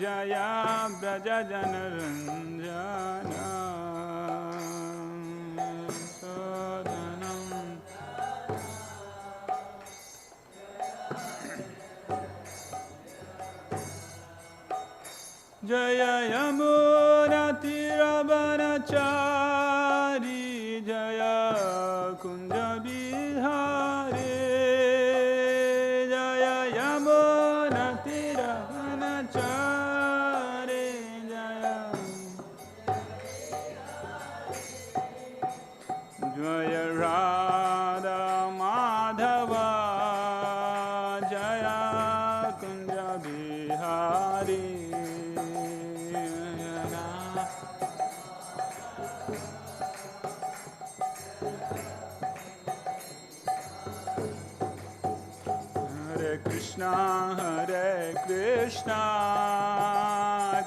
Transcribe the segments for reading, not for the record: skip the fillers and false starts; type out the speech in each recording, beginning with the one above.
जया व्रज जनरञ्जना सदनम् जय यमुनातीरवनचारी जय कुंज बिहारी जय यमुनातीरवनचारी जय राधा माधव जय Kunj Bihari Hare Krishna,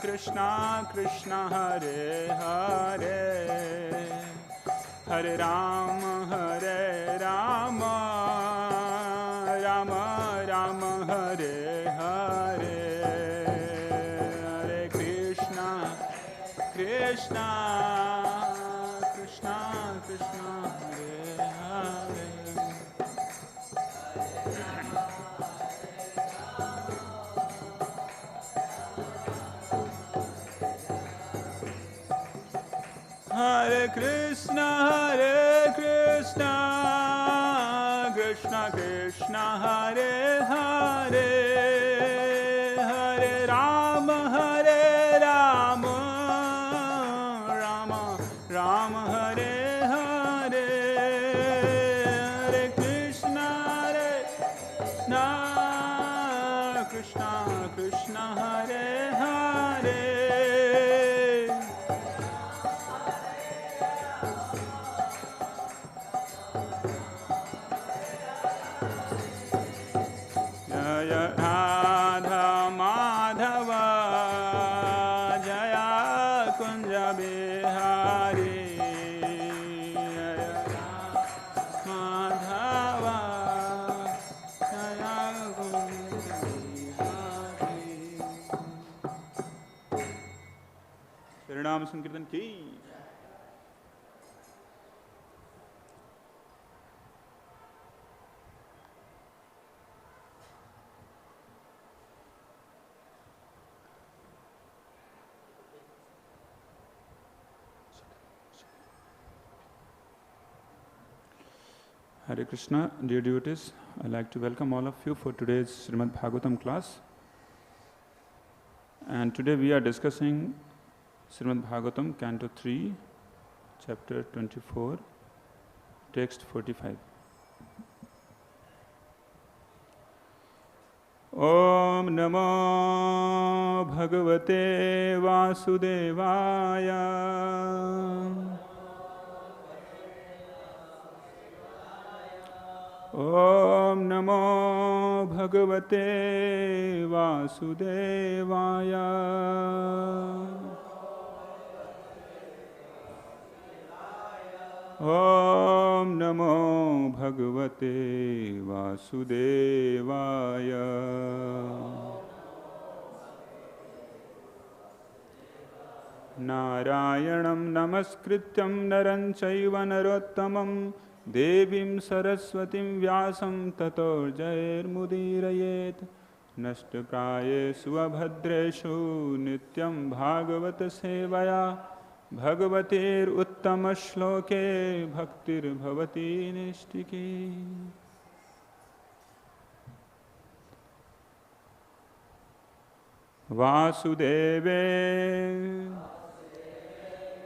Krishna Krishna Hare Hare, Hare Rama, Rama Rama Hare Hare, Hare Krishna, Krishna Krishna Krishna Hare Hare. Hare Krishna, Krishna Krishna Hare Hare, Hare Rama, Rama Rama Hare Hare, Hare Krishna, Krishna Krishna Hare Hare. नाम संकीर्तन की। Hare Krishna, dear devotees, I'd like to welcome all of you for today's Srimad Bhagavatam class. And today we are discussing Srimad Bhagavatam, Canto 3, Chapter 24, Text 45. Om Namo Bhagavate Vāsudevaya. Om Namo Bhagavate Vāsudevaya. Om Namo Bhagavate Vāsudevaya. Narayanam namaskrityam naram chaiva narottamam Devim Saraswatim Vyasam Tato Jairmudirayet Nashtaprayesu Abhadreshu Nityam Bhagavata Sevaya Bhagavatir Uttama Shloke Bhaktir Bhavati Nishtiki. Vāsudeve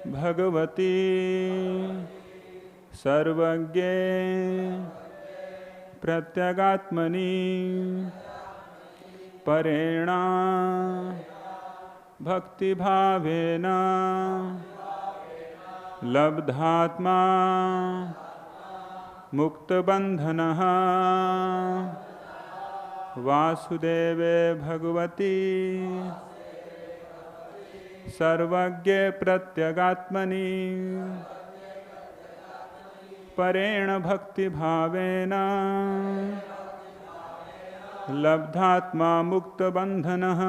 Bhagavati sarva-jñe pratyag-ātmani pareṇa bhakti-bhāvena labdha-ātmā mukta-bandhanaḥ vāsudeve bhagavati sarva-jñe pratyag-ātmani pareṇa bhakti-bhāvena labdha-ātmā mukta-bandhanaḥ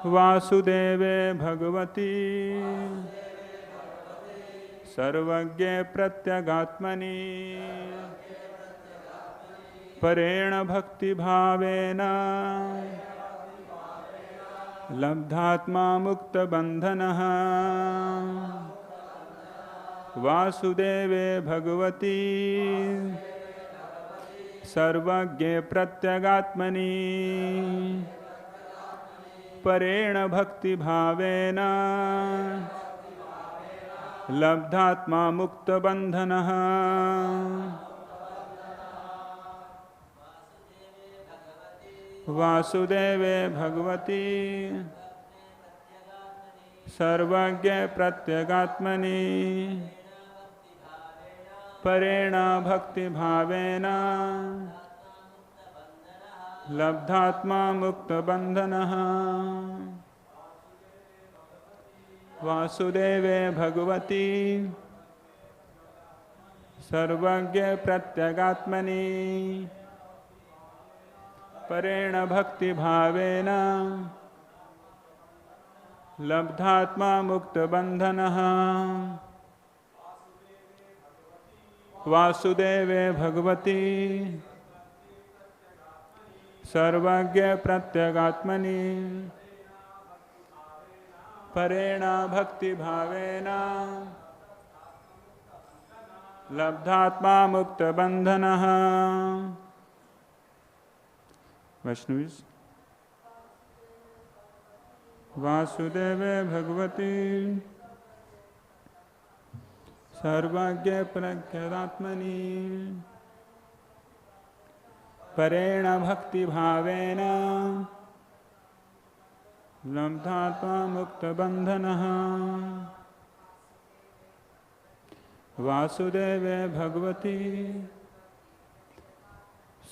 Vāsudeve bhagavati sarva-jñe pratyag-ātmani pareṇa bhakti-bhāvena labdha-ātmā mukta-bandhanaḥ Vāsudeve bhagavati sarva-jñe pratyag-ātmani pareṇa bhakti-bhāvena labdha-ātmā mukta-bandhanaḥ Vāsudeve bhagavati sarva-jñe pratyag-ātmani pareṇa bhakti-bhāvena labdha-ātmā mukta-bandhanaḥ Vāsudeve bhagavati sarva-jñe pratyag-ātmani pareṇa bhakti-bhāvena labdha-ātmā mukta-bandhanaḥ Vāsudeve bhagavati sarva-jñe pratyag-ātmani pareṇa bhakti-bhāvena labdha-ātmā mukta-bandhanaḥ Vaishnavis. Vāsudeve bhagavati sarva-jñe pratyag-ātmani pareṇa bhakti-bhāvena labdha-ātmā mukta-bandhanaḥ Vāsudeve bhagavati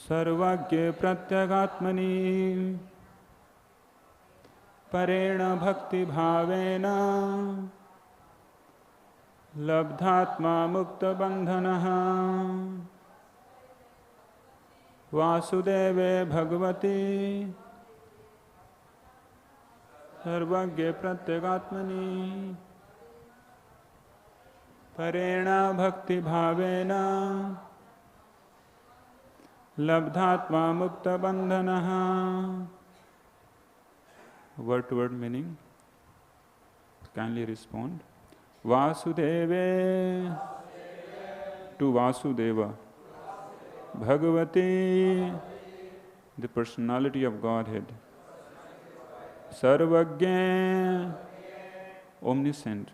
sarva-jñe pratyag-ātmani pareṇa bhakti-bhāvena labdha-ātmā mukta-bandhanaḥ Vāsudeve bhagavati sarva-jñe pratyag-ātmani pareṇa bhakti-bhāvena labdha-ātmā mukta-bandhanaḥ Word to word meaning. Kindly respond. Vāsudeve to Vāsudeva. Bhagavati, the personality of Godhead. Sarva-jñe, omniscient.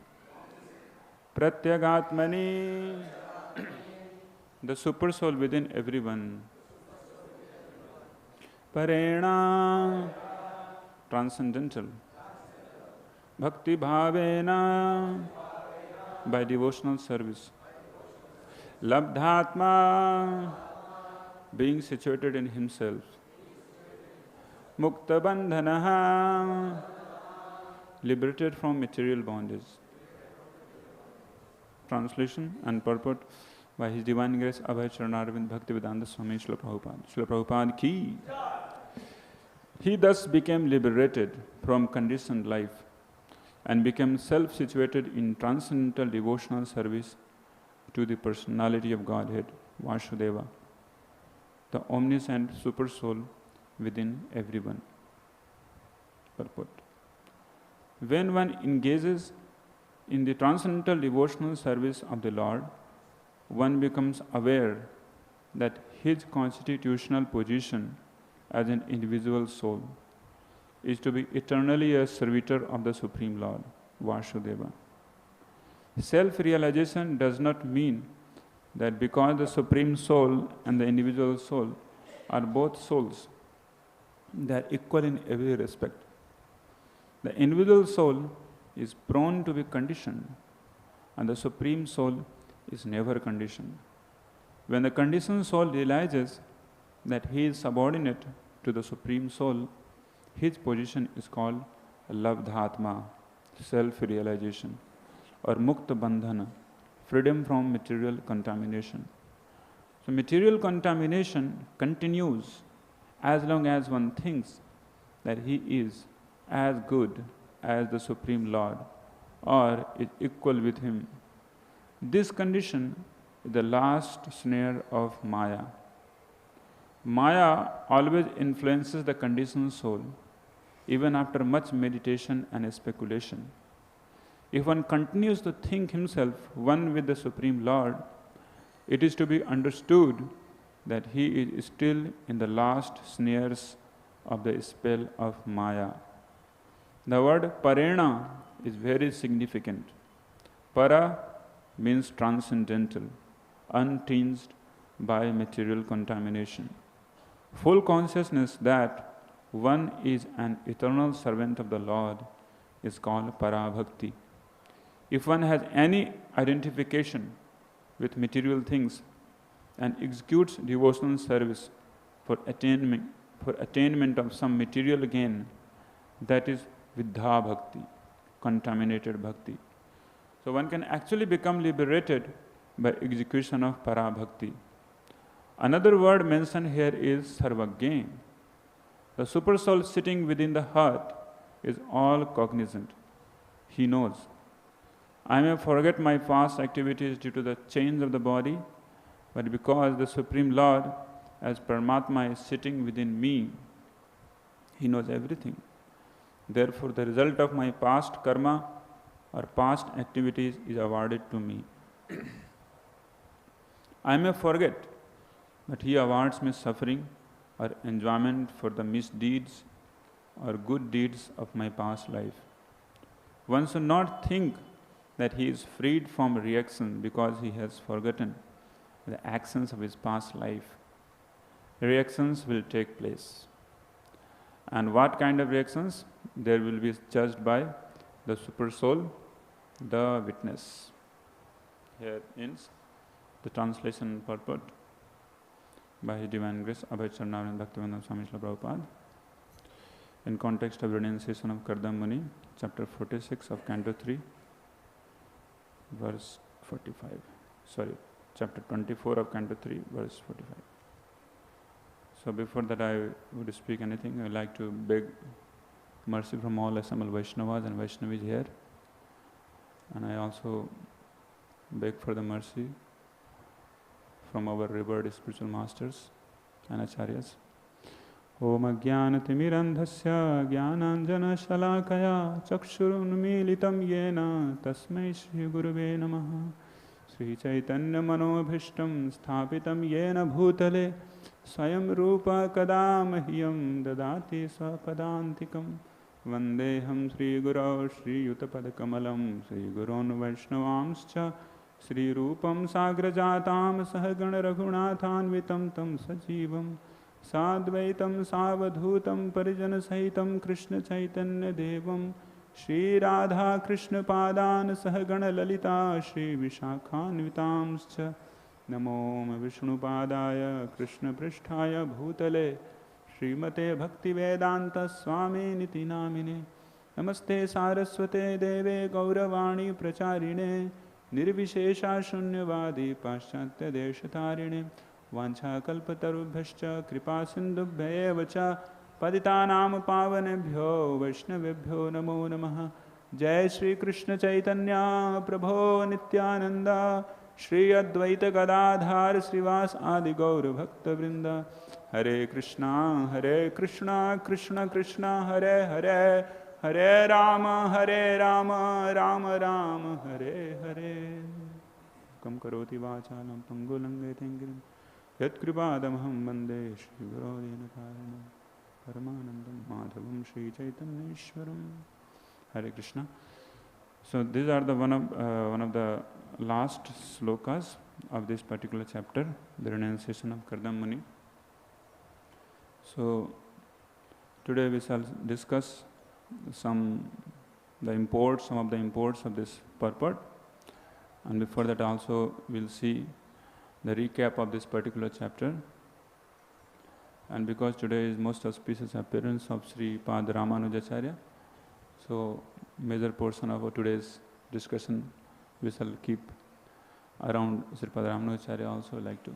Pratyag-ātmani, the Supersoul within everyone. pareṇa, transcendental. Bhakti-bhāvena, by devotional service. Labdha-ātmā, being situated in himself. Mukta-bandhanaḥ, liberated from material bondage. Translation and purport by His Divine Grace Abhay Charanarvind Bhakti-Vedanta Swami Srila Prabhupada. Srila Prabhupada ki. He thus became liberated from conditioned life and became self-situated in transcendental devotional service to the personality of Godhead, Vāsudeva, the omniscient Supersoul within everyone. Purport. When one engages in the transcendental devotional service of the Lord, one becomes aware that his constitutional position as an individual soul is to be eternally a servitor of the Supreme Lord, Vāsudeva. Self-realization does not mean that because the Supreme Soul and the individual soul are both souls, they are equal in every respect. The individual soul is prone to be conditioned, and the Supreme Soul is never conditioned. When the conditioned soul realizes that he is subordinate to the Supreme Soul, his position is called labdha-ātmā, self-realization, or mukta-bandhana, freedom from material contamination. So material contamination continues as long as one thinks that he is as good as the Supreme Lord or is equal with Him. This condition is the last snare of Māyā. Māyā always influences the conditioned soul, even after much meditation and speculation. If one continues to think himself one with the Supreme Lord, it is to be understood that he is still in the last snares of the spell of Māyā. The word pareṇa is very significant. Para means transcendental, untinged by material contamination. Full consciousness that one is an eternal servant of the Lord is called para-bhakti. If one has any identification with material things and executes devotional service for attainment of some material gain, that is vidha bhakti, contaminated bhakti. So one can actually become liberated by execution of para-bhakti. Another word mentioned here is sarva-jñe. The Supersoul sitting within the heart is all cognizant. He knows. I may forget my past activities due to the change of the body, but because the Supreme Lord as Paramatma is sitting within me, He knows everything. Therefore, the result of my past karma or past activities is awarded to me. I may forget, but He awards me suffering or enjoyment for the misdeeds or good deeds of my past life. One should not think that he is freed from reaction because he has forgotten the actions of his past life. Reactions will take place. And what kind of reactions? There will be judged by the Supersoul, the witness. Here ends the translation and purport by His Divine Grace, Abhay Charanarinda Bhaktivedanta Swami Srila Prabhupada, in context of renunciation of Kardam Muni, chapter 46 of Canto 3, verse 45. Chapter 24 of Canto 3, verse 45. So before that I would speak anything, I would like to beg mercy from all assembled Vaishnavas and Vaishnavis here. And I also beg for the mercy from our revered spiritual masters and acharyas. Om ajnanatimidandhasya jnananjana shalakaya chakshurunmilitam yena tasmai Shri Gurave Namaha. Sri Chaitanya Manobhishtam sthapitam yena bhutale swayam rupa kada mahyam dadati swapadantikam vandeham Sri Guru Shri Yutapadakamalam Sri Gurun Vaishnavamscha Sri Rupam Sagrajatam Sahagana Raghunathanvitam Tam Sajivam Sadvaitam Savadhutam Parijana Sahitam Krishna Chaitanya Devam Shri Radha Krishna Padan Sahagana Lalita Shri Vishakhanvitamscha Namo Vishnu Padaya Krishna Pristhaya Bhutale Srimate Bhakti-Vedanta Swami Niti Namine Namaste Saraswate Deve Gauravani Pracharine Nirvishesha Shunyavadi Paschatya Deshatarine Vancha Kalpatarubhascha Kripa Sindhubhaya Vacha Paditanam Pavanebhyo Vaishnavebhyo Namo Namaha. Jai Shri Krishna Chaitanya Prabho Nityananda Shri Advaita Gadadhar Srivas Adi Gaura Bhakta Vrinda. Hare Krishna Krishna Krishna Hare Hare Hare Rama Rama Rama Hare Hare. Kam karoti vachalam pangulange tengirim yat kripadamaham bande Shri Guru Dinakaranam Paramanandam Madhavam Shri Chaitanya Ishwaram. Hare Krishna. So these are the one of the last slokas of this particular chapter, the renunciation of Kardam Muni. So today we shall discuss some of the imports of this purport, and before that also we'll see the recap of this particular chapter. And because today is most auspicious appearance of Sri Pad Ramanujacharya, so major portion of today's discussion we shall keep around Sri Pad Ramanujacharya also like to.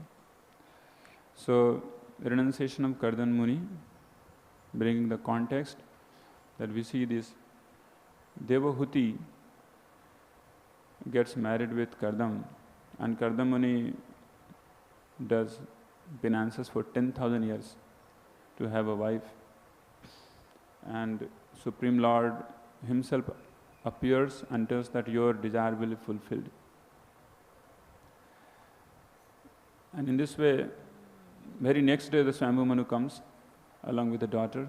So renunciation of Kardam Muni, bringing the context. that we see this Devahuti gets married with Kardam, and Kardam Muni does penances for 10,000 years to have a wife. And Supreme Lord himself appears and tells that your desire will be fulfilled. And in this way, very next day the Swambhu Manu comes along with the daughter,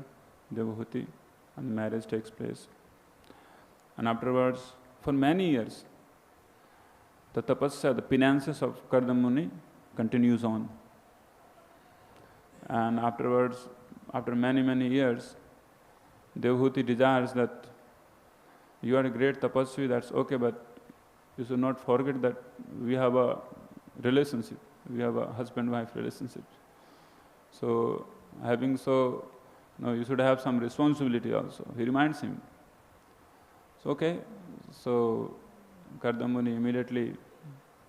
Devahuti, and marriage takes place. And afterwards, for many years, the tapasya, the penances of Kardam Muni continues on. And afterwards, after many years, Devahuti desires that you are a great tapasvi, that's okay, but you should not forget that we have a relationship. We have a husband-wife relationship. So, having so, you should have some responsibility also. He reminds him. So, okay. So, Kardam Muni immediately,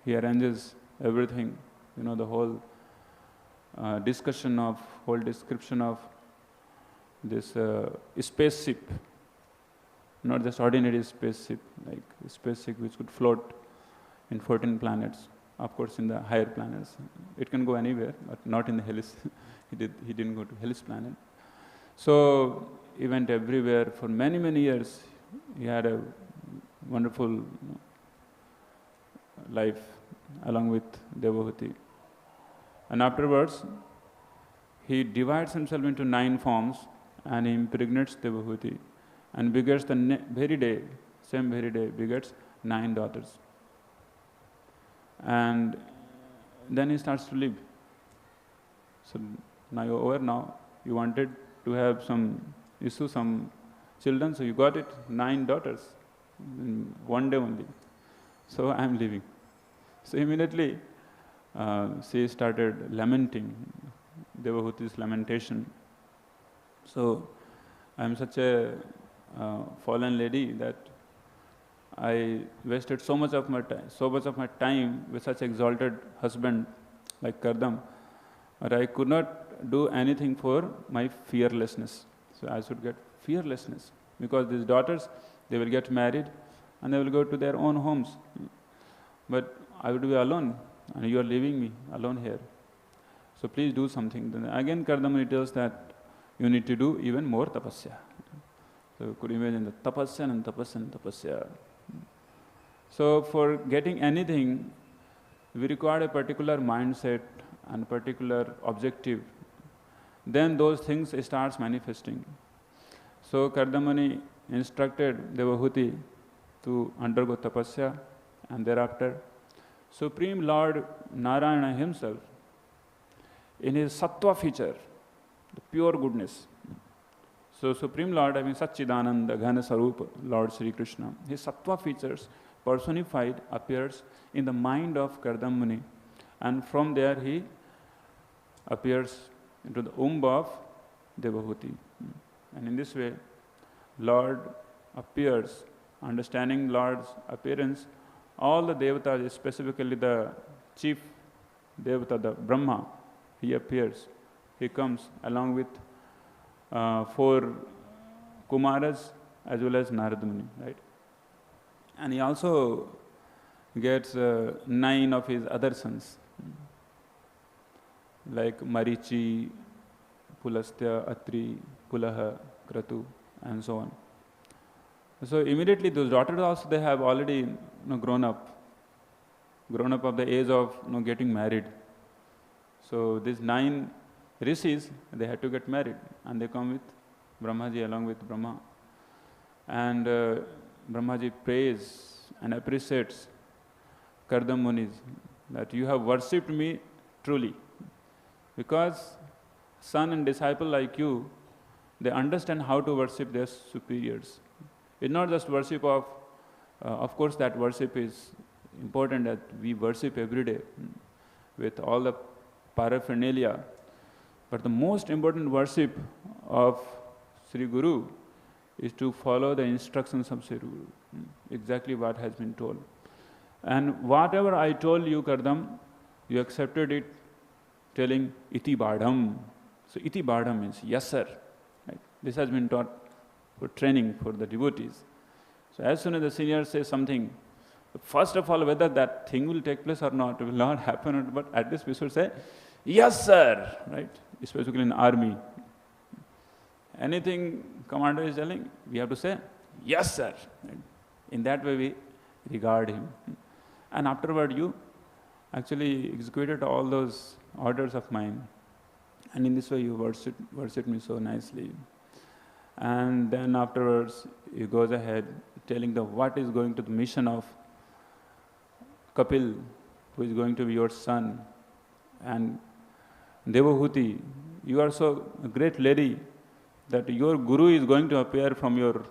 he arranges everything, the whole description of this spaceship, not just ordinary spaceship, like a spaceship which could float in 14 planets. Of course, in the higher planets, it can go anywhere, but not in the Helix. He didn't go to Helix planet. So he went everywhere for many years. He had a wonderful life along with Devahuti. And afterwards, he divides himself into 9 forms and he impregnates Devahuti and begets the same very day, begets 9 daughters. And then he starts to live. So now you're over now. You wanted to have some children, so you got it, 9 daughters in one day only. So I'm leaving. So immediately she started lamenting, Devahuti's lamentation. So I'm such a fallen lady that I wasted so much of my time with such exalted husband like Kardam, but I could not do anything for my fearlessness. So I should get fearlessness, because these daughters, they will get married and they will go to their own homes. But I would be alone, and you are leaving me alone here. So please do something. Then again Kardam tells that you need to do even more tapasya. So you could imagine the tapasya and tapasya and tapasya. So for getting anything, we require a particular mindset and particular objective. Then those things starts manifesting. So Kardamani instructed Devahuti to undergo tapasya, and thereafter Supreme Lord Narayana himself, in his sattva feature, the pure goodness. So Supreme Lord, having Satchidananda, Ghana Sarupa, Lord Sri Krishna, his sattva features personified appears in the mind of Kardam Muni, and from there he appears into the womb of Devahuti. And in this way, Lord appears, understanding Lord's appearance, all the devatas, specifically the chief devata, the Brahma, he appears. He comes along with 4 Kumaras as well as Narada Muni, right? And he also gets 9 of his other sons, like Marichi, Pulastya, Atri, Pulaha, Kratu, and so on. So immediately those daughters also, they have already grown up of the age of getting married. So these 9 rishis, they had to get married, and they come with Brahmaji along with Brahma. And Brahmaji prays and appreciates Kardam Munis that you have worshipped me truly, because son and disciple like you, they understand how to worship their superiors. It's not just worship of course that worship is important, that we worship every day with all the paraphernalia, but the most important worship of Sri Guru is to follow the instructions of Sri Guru, exactly what has been told. And whatever I told you, Kardam, you accepted it, telling iti badham. So iti badham means yes sir. Right? This has been taught for training for the devotees. So as soon as the senior says something, first of all, whether that thing will take place or not, will not happen, but at least we should say, yes, sir, right? Especially in army. Anything commander is telling, we have to say, yes, sir. Right? In that way, we regard him. And afterward, you actually executed all those orders of mine. And in this way, you worship me so nicely. And then afterwards, he goes ahead telling what is going to the mission of Kapil, who is going to be your son. And Devahuti, you are so a great lady that your guru is going to appear from your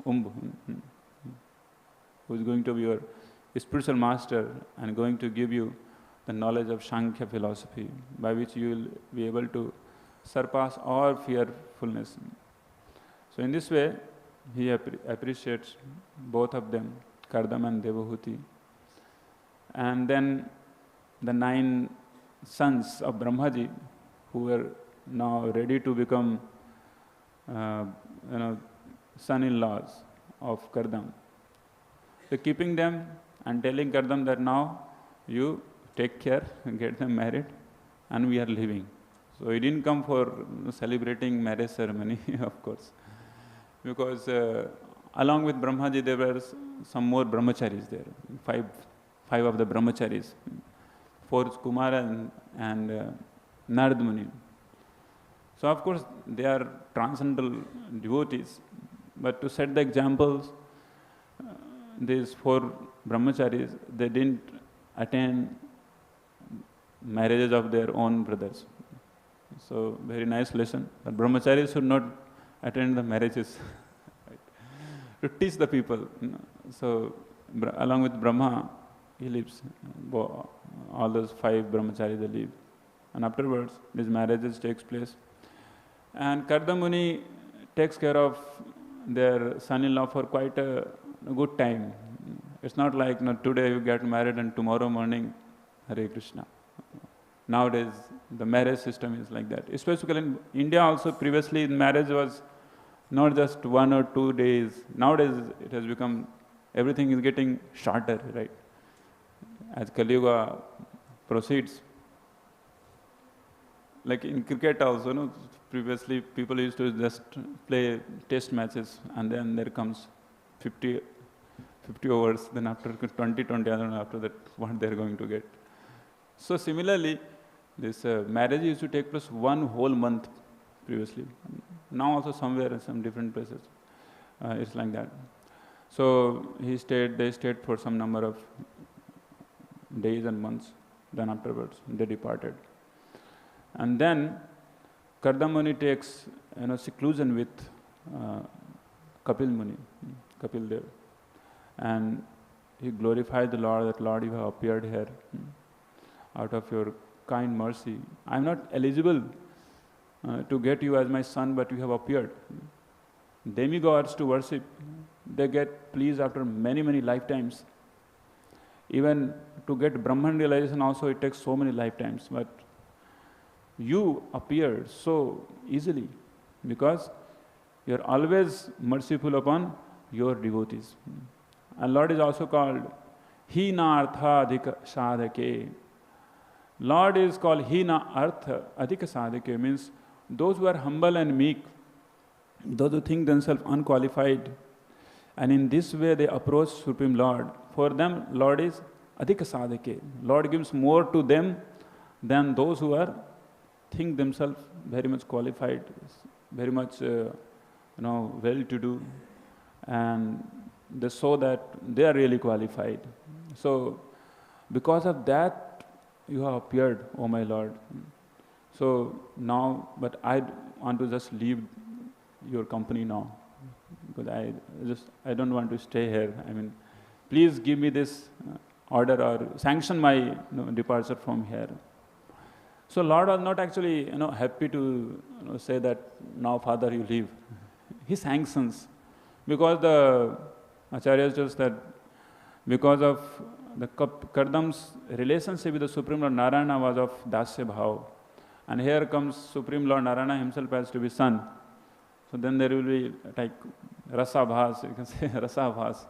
who is going to be your spiritual master and going to give you the knowledge of Sankhya philosophy, by which you will be able to surpass all fearfulness. So in this way, he appreciates both of them, Kardama and Devahuti. And then the 9 sons of Brahmaji, who were now ready to become son-in-laws of Kardam. So keeping them and telling Kardam that now you take care, get them married, and we are leaving. So he didn't come for celebrating marriage ceremony, of course. Because along with Brahmaji, there were some more brahmacharis there, five of the brahmacharis, 4 Kumara and Narad Muni. So of course they are transcendental devotees, but to set the examples, these 4 brahmacharis, they didn't attain marriages of their own brothers. So very nice lesson. But brahmacharis should not attend the marriages, right? To teach the people. So along with Brahma, he lives. All those 5 brahmacharis, they live. And afterwards, these marriages takes place. And Kardamuni takes care of their son-in-law for quite a good time. It's not like today you get married and tomorrow morning, Hare Krishna. Nowadays, the marriage system is like that. Especially in India also, previously marriage was not just 1 or 2 days. Nowadays, it has become, everything is getting shorter, right? As Kali Yuga proceeds. Like in cricket also, previously people used to just play test matches, and then there comes 50 overs, then after 20, I don't know after that what they're going to get. So similarly, this marriage used to take place 1 whole month previously. Now also somewhere in some different places, it's like that. So they stayed for some number of days and months, then afterwards they departed. And then Kardam Muni takes seclusion with Kapil Muni, Kapil Dev. And he glorified the Lord, that Lord, you have appeared here out of your kind mercy. I am not eligible to get you as my son, but you have appeared. Demigods to worship, they get pleased after many, many lifetimes. Even to get Brahman realization also, it takes so many lifetimes. But you appeared so easily because you are always merciful upon your devotees. And Lord is also called Hina Artha Adhika Sadhake. Lord is called Hina Artha Adhika Sadhake, means those who are humble and meek, those who think themselves unqualified, and in this way they approach Supreme Lord. For them, Lord is Adhika Sadhake. Lord gives more to them than those who are think themselves very much qualified, very much well-to-do, and they show that they are really qualified. So, because of that, you have appeared, O my Lord. So now, but I want to just leave your company now, because I don't want to stay here. I mean, please give me this order or sanction my departure from here. So Lord was not actually happy to say that now Father you leave. He sanctions, because the Acharyas just that because of the Kardam's relationship with the Supreme Lord Narayana was of Dasya Bhav. And here comes Supreme Lord Narayana himself as to be son. So then there will be like rasabhas, you can say rasabhas.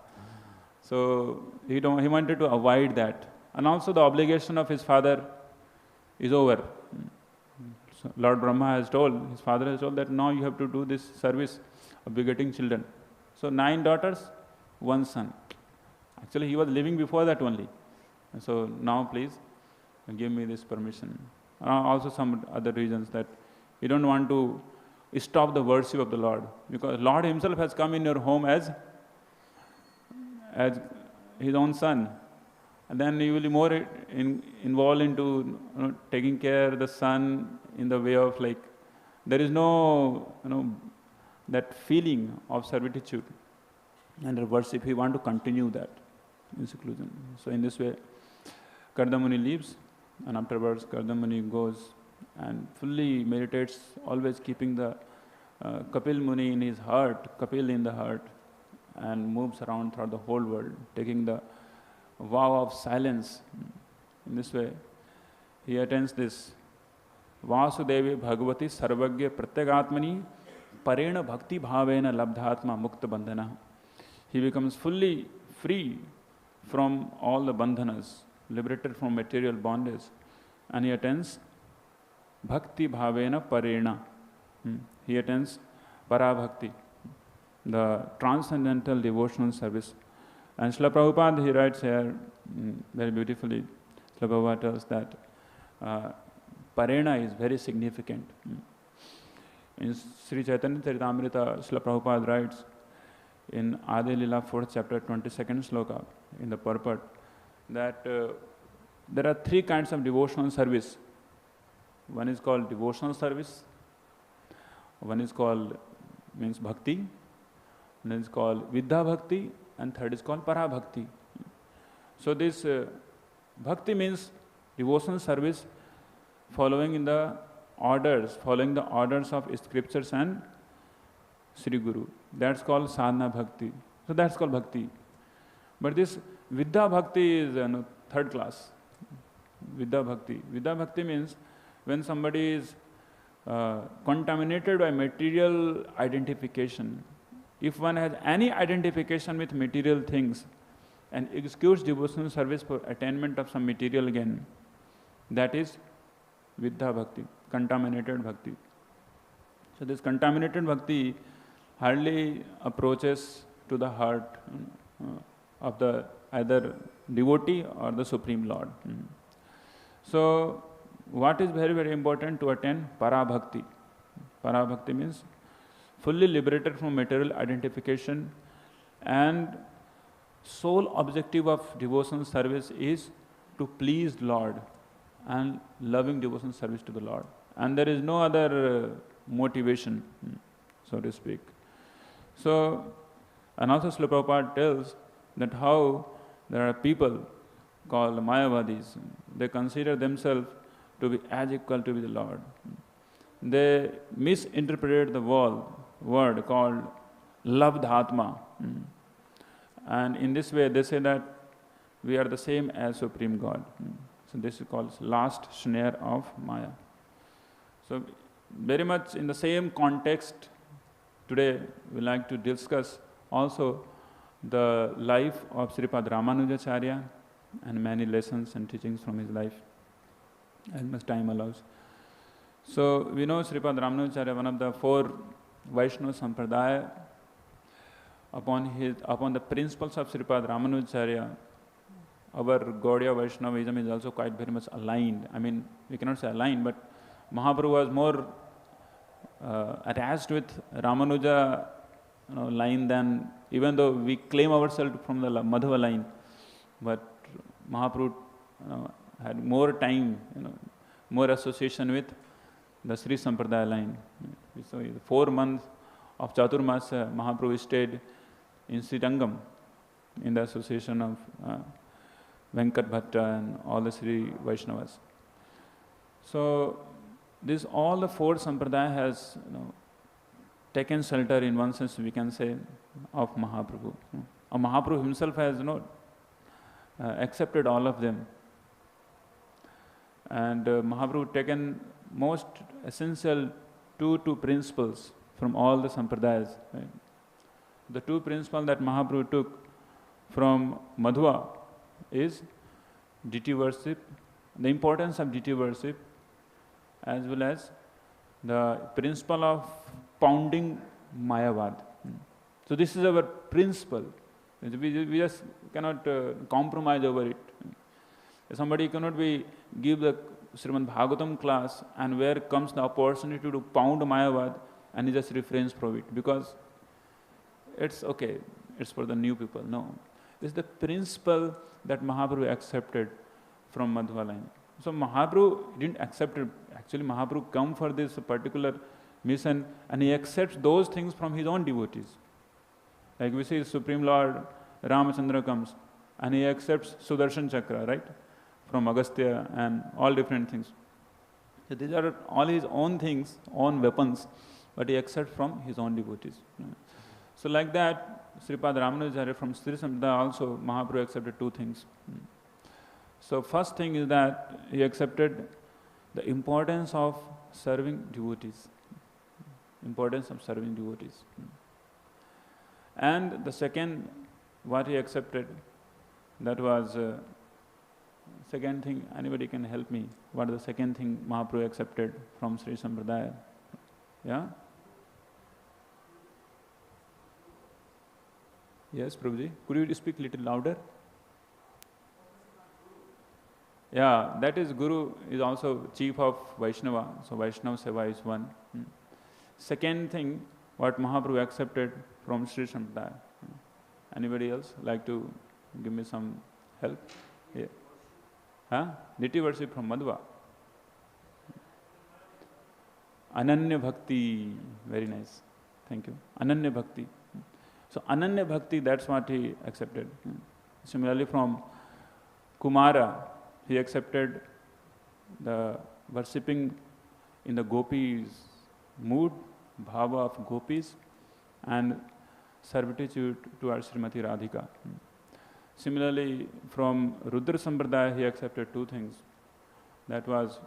So he wanted to avoid that. And also the obligation of his father is over. So Lord Brahma has told, his father has told that now you have to do this service of begetting children. So 9 daughters, 1 son. Actually he was living before that only. So now please give me this permission. Also some other reasons that you don't want to stop the worship of the Lord, because Lord himself has come in your home as his own son. And then you will be more involved into taking care of the son in the way of like, there is no that feeling of servitude and worship. He want to continue that in seclusion. So in this way, Kardamuni leaves, and afterwards Kardamuni goes and fully meditates, always keeping the Kapil Muni in his heart, Kapil in the heart, and moves around throughout the whole world, taking the vow of silence. In this way, he attends this Vāsudeve bhagavati sarva-jñe pratyag-ātmani pareṇa bhakti-bhāvena labdha-ātmā mukta-bandhana. He becomes fully free from all the bandhanas, liberated from material bondage, and he attends bhakti-bhāvena pareṇa. He attends para-bhakti, the transcendental devotional service. And Srila Prabhupada, he writes here very beautifully, Srila Prabhupada tells that pareṇa is very significant. In Sri Chaitanya Charitamrita, Srila Prabhupada writes in Adi Lila 4th chapter 22nd sloka in the Purport that there are 3 kinds of devotional service. One is called devotional service, one is called means bhakti, one is called vidya bhakti, and third is called para bhakti. So this bhakti means devotional service following the orders of scriptures and Sri Guru. That's called sadhana bhakti. So that's called bhakti. But this vidya bhakti is third class. Vidya bhakti means when somebody is contaminated by material identification. If one has any identification with material things and executes devotional service for attainment of some material gain, that is vidya bhakti, contaminated bhakti. So this contaminated bhakti hardly approaches to the heart of the either devotee or the Supreme Lord. So what is very, very important to attain? Para bhakti. Para bhakti means fully liberated from material identification, and sole objective of devotional service is to please Lord and loving devotional service to the Lord. And there is no other motivation, so to speak. So, and also Srila Prabhupada tells that how there are people called Mayavadis. They consider themselves to be as equal to the Lord. They misinterpreted the word called labdha-ātmā. And in this way they say that we are the same as Supreme God. So this is called last snare of Māyā. So very much in the same context, today we like to discuss also the life of Sripad Ramanujacharya and many lessons and teachings from his life, as much time allows. So we know Sripad Ramanujacharya, one of the 4 Vaishnava Sampradaya. Upon the principles of Sripad Ramanujacharya, our Gaudiya Vaishnavism is also quite very much aligned. I mean, we cannot say aligned, but Mahaprabhu was more attached with Ramanuja line than, even though we claim ourselves from the Madhava line, but Mahaprabhu had more time, more association with the Sri Sampradaya line. So 4 months of Chaturmasa, Mahaprabhu stayed in Srirangam in the association of Venkat Bhatta and all the Sri Vaishnavas. So this all the 4 Sampradaya has taken shelter, in one sense we can say, of Mahaprabhu. Mahaprabhu himself has accepted all of them. And Mahaprabhu taken most essential two principles from all the sampradayas. Right? The two principles that Mahaprabhu took from Madhva is deity worship, the importance of deity worship, as well as the principle of pounding Mayavad. So this is our principle. We just cannot compromise over it. Somebody cannot give the Srimad Bhagavatam class and where comes the opportunity to pound Mayavad and he just refrains from it because it's okay, it's for the new people. No. This is the principle that Mahaprabhu accepted from Madhva line. So Mahaprabhu didn't accept it. Actually Mahaprabhu come for this particular mission and he accepts those things from his own devotees. Like we see Supreme Lord Ramachandra comes and he accepts Sudarshan Chakra, right? From Agastya and all different things. So these are all his own things, own weapons, but he accepts from his own devotees. So like that, Sripad Ramanujacharya from Sri Sampradaya also Mahaprabhu accepted two things. So first thing is that he accepted the importance of serving devotees. Importance of serving devotees. And the second, what he accepted, that was second thing, anybody can help me. What is the second thing Mahaprabhu accepted from Sri Sampradaya? Yeah? Yes, Prabhuji. Could you speak a little louder? Yeah, that is Guru is also chief of Vaishnava. So Vaishnava Seva is one. Second thing, what Mahaprabhu accepted from Sri Sampradaya. Anybody else like to give me some help? Yeah. Huh? Deity worship from Madhva. Ananya Bhakti. Very nice. Thank you. Ananya Bhakti. So Ananya Bhakti, that's what he accepted. Similarly from Kumara, he accepted the worshipping in the gopis mood, bhava of gopis, and servitude towards Srimati Radhika. Similarly, from Rudra Sampradaya, he accepted two things. That was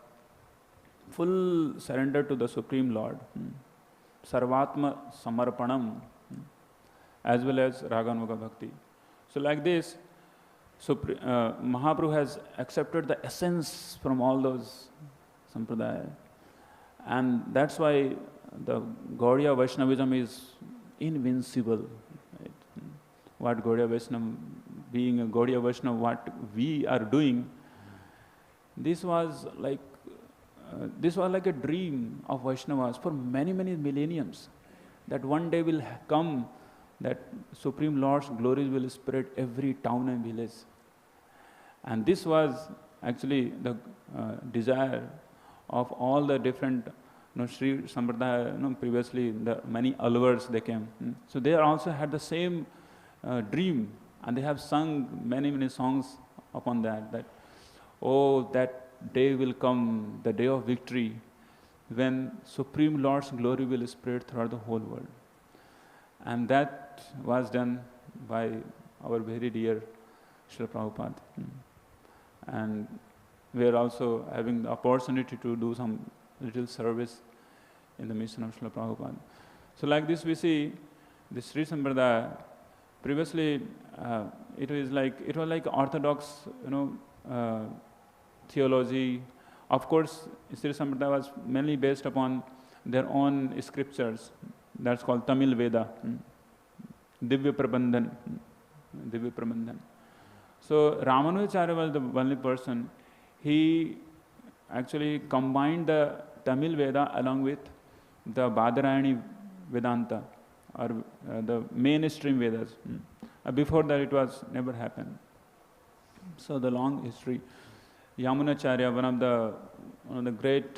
full surrender to the Supreme Lord, sarva-jñe samarpanam, as well as Raganuga Bhakti. So like this, Mahaprabhu has accepted the essence from all those sampradaya. And that's why the Gaudiya Vaishnavism is invincible. Right? What Gaudiya Vaishnava, being a Gaudiya Vaishnava, what we are doing, this was like a dream of Vaishnavas for many, many millenniums. That one day will come that Supreme Lord's glories will spread every town and village. And this was actually the desire of all the different Sri Sampradaya, previously the many alvars they came. So they also had the same dream, and they have sung many, many songs upon that oh, that day will come, the day of victory, when Supreme Lord's glory will spread throughout the whole world. And that was done by our very dear Srila Prabhupada. And we are also having the opportunity to do some little service in the mission of Srila Prabhupada. So like this we see the Sri Sampradaya, previously it was like orthodox, theology. Of course, Sri Sampradaya was mainly based upon their own scriptures. That's called Tamil Veda, Divya Prabandhan. So Ramanujacharya was the only person. He actually combined the Tamil Veda along with the Badarayani Vedanta, or the mainstream Vedas. Before that it was never happened. So the long history. Yamunacharya, one of the great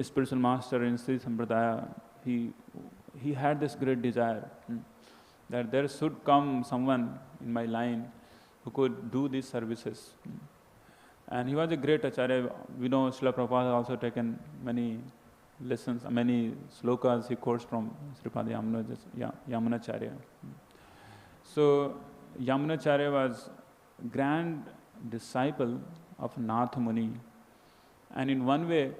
spiritual master in Sri Sampradaya, he had this great desire that there should come someone in my line who could do these services. And he was a great acharya. We know Srila Prabhupada has also taken many lessons, many slokas he quotes from Sripad Yamunacharya. So Yamunacharya was grand disciple of Nath Muni. And in one way,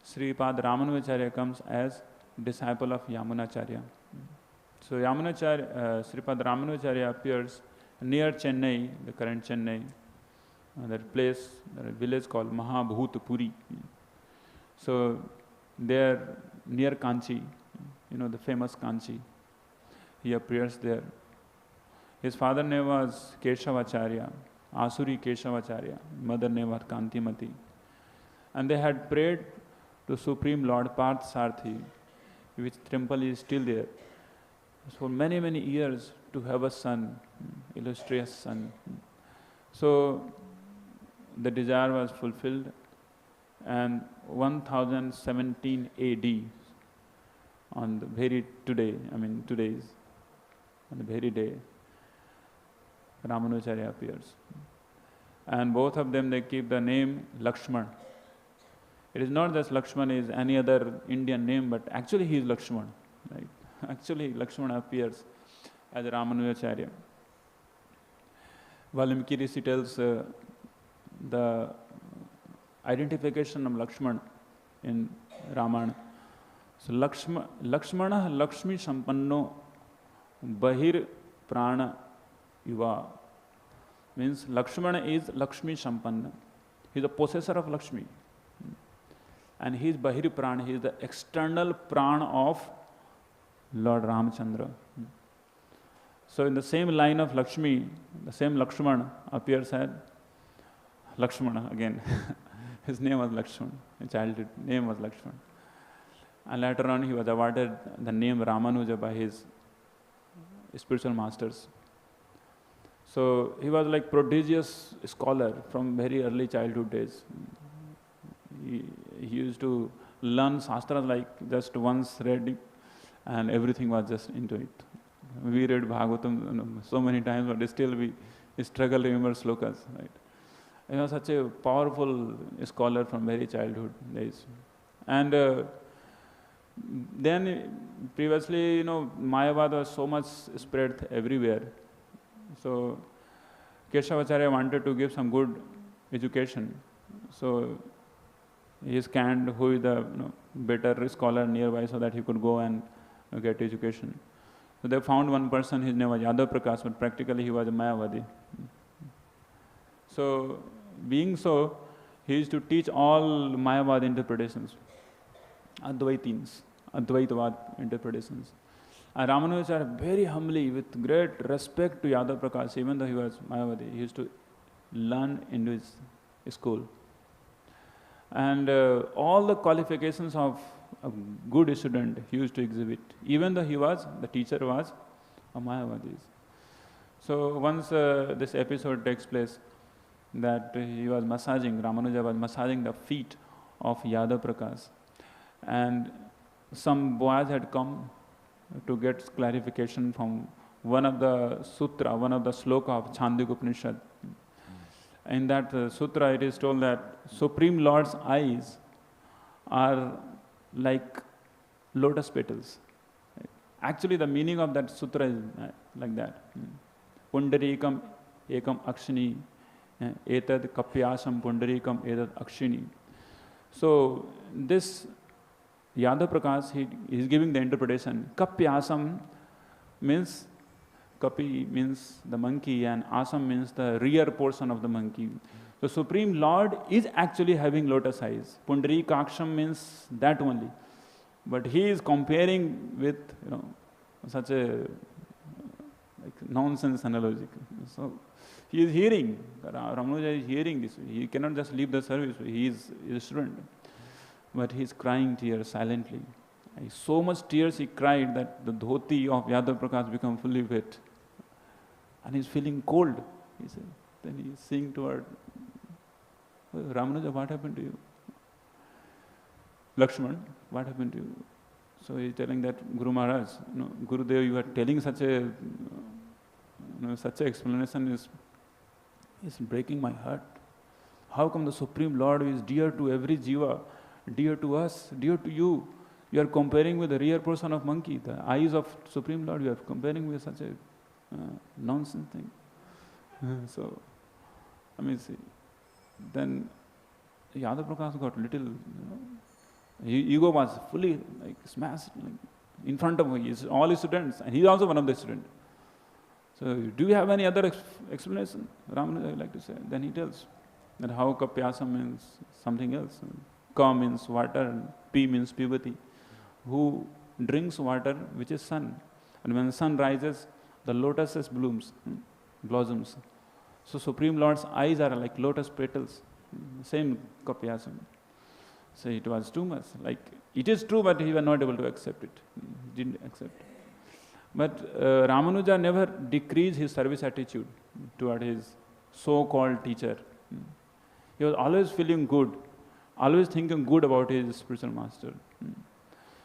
Sripad Ramanujacharya comes as disciple of Yamunacharya. So Yamunacharya, Sripad Ramanujacharya appears near Chennai, the current Chennai, that place, a village called Mahabhutpuri. So there, near Kanchi, the famous Kanchi, he appears there. His father name was Keshavacharya, Asuri Keshavacharya, mother name was Kantimati. And they had prayed to Supreme Lord Parthasarathi, which temple is still there, for many, many years, to have a son, illustrious son. So the desire was fulfilled, and 1017 AD, on the very on the very day, Ramanujacharya appears. And both of them, they keep the name Lakshman. It is not that Lakshman is any other Indian name, but actually he is Lakshman. Right? Actually, Lakshman appears as Ramanujacharya. Valmiki Rishi tells the identification of Lakshman in Ramayana. So Lakshmana Lakshmi Sampanno Bahir Prana Yuva, means Lakshmana is Lakshmi Sampanna. He is the possessor of Lakshmi. And he is Bahir Prana, he is the external Prana of Lord Ramachandra. So in the same line of Lakshmi, the same Lakshmana appears as Lakshmana again. His name was Lakshman, his childhood name was Lakshman. And later on he was awarded the name Ramanuja by his spiritual masters. So he was like prodigious scholar from very early childhood days. He used to learn Shastras like just once read and everything was just into it. We read Bhagavatam so many times, but still we struggle to remember slokas. Right? He was such a powerful scholar from very childhood days. And then previously, Mayavad was so much spread everywhere. So Keshavacharya wanted to give some good education. So he scanned who is the better scholar nearby so that he could go and get education. So they found one person, his name was Yadav Prakash, but practically he was a Mayavadi. So being so, he used to teach all Mayavad interpretations, Advaitavad interpretations. And Ramanujacharya very humbly, with great respect to Yadav Prakash, even though he was Mayavadi, he used to learn in his school. And all the qualifications of a good student he used to exhibit, even though the teacher was a Mayavadi. So once this episode takes place, that Ramanuja was massaging the feet of Yadav Prakash. And some boys had come to get clarification from one of the sloka of Chandogya Upanishad. In that sutra, it is told that Supreme Lord's eyes are like lotus petals. Actually, the meaning of that sutra is like that. Pundarikam ekam akshini, etad kapyasam pundarikam etad akshini. So this Yadav Prakash, he is giving the interpretation. Kapyasam means, Kapi means the monkey, and Asam means the rear portion of the monkey. So Supreme Lord is actually having lotus eyes. Pundarikaksham means that only. But he is comparing with such a nonsense analogy. So he is hearing, Ramanuja is hearing this. He cannot just leave the service. He is a student. But he is crying tears silently. So much tears he cried that the dhoti of Yadav Prakash became fully wet. And he is feeling cold. He said. Then he is saying toward Ramanuja, what happened to you? Lakshman, what happened to you? So he is telling that Guru Maharaj, Gurudev, you are telling such a explanation is breaking my heart. How come the Supreme Lord, who is dear to every jiva, dear to us, dear to you, you are comparing with the rear portion of monkey, the eyes of Supreme Lord, you are comparing with such a nonsense thing. So, see. Then Yadav Prakash got little Ego was fully like smashed in front of all his students, and he's also one of the students. So, do you have any other explanation? Ramanuja would like to say. Then he tells that how kapyasa means something else. Ka means water, and P means puberty. Who drinks water, which is sun. And when the sun rises, the lotuses blossoms. So Supreme Lord's eyes are like lotus petals. Same kapyasa. So it was too much. Like, it is true, but he was not able to accept it. He didn't accept it. But Ramanuja never decreased his service attitude toward his so-called teacher. He was always feeling good, always thinking good about his spiritual master.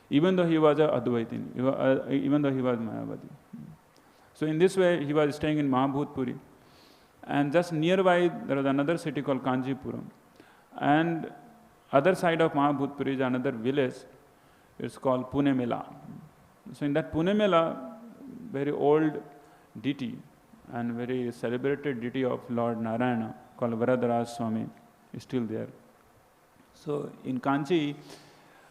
Even though he was a Advaiti, even though he was Mayavadi. So in this way, he was staying in Mahabhutpuri. And just nearby, there was another city called Kanchipuram. And other side of Mahabhutpuri is another village. It's called Pune Mela. So in that Pune Mela, very old deity and very celebrated deity of Lord Narayana called Varadaraj Swami is still there. So in Kanchi,